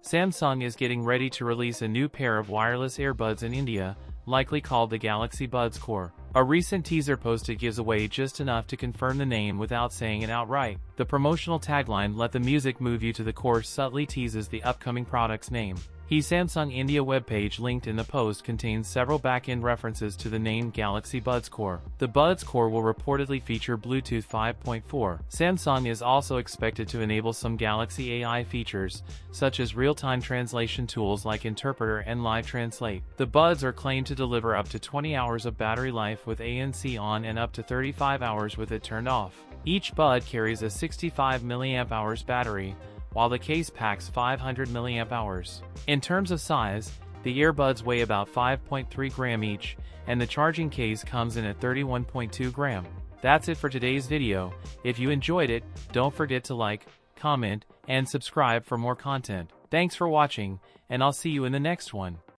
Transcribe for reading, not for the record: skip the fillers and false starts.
Samsung is getting ready to release a new pair of wireless earbuds in India, likely called the Galaxy Buds Core. A recent teaser posted gives away just enough to confirm the name without saying it outright. The promotional tagline, "Let the music move you to the core," subtly teases the upcoming product's name. The Samsung India webpage linked in the post contains several back-end references to the name Galaxy Buds Core. The Buds Core will reportedly feature Bluetooth 5.4. Samsung is also expected to enable some Galaxy AI features, such as real-time translation tools like Interpreter and Live Translate. The Buds are claimed to deliver up to 20 hours of battery life with ANC on and up to 35 hours with it turned off. Each Bud carries a 65 mAh battery, while the case packs 500 mAh. In terms of size, the earbuds weigh about 5.3 grams each, and the charging case comes in at 31.2 grams. That's it for today's video. If you enjoyed it, don't forget to like, comment, and subscribe for more content. Thanks for watching, and I'll see you in the next one.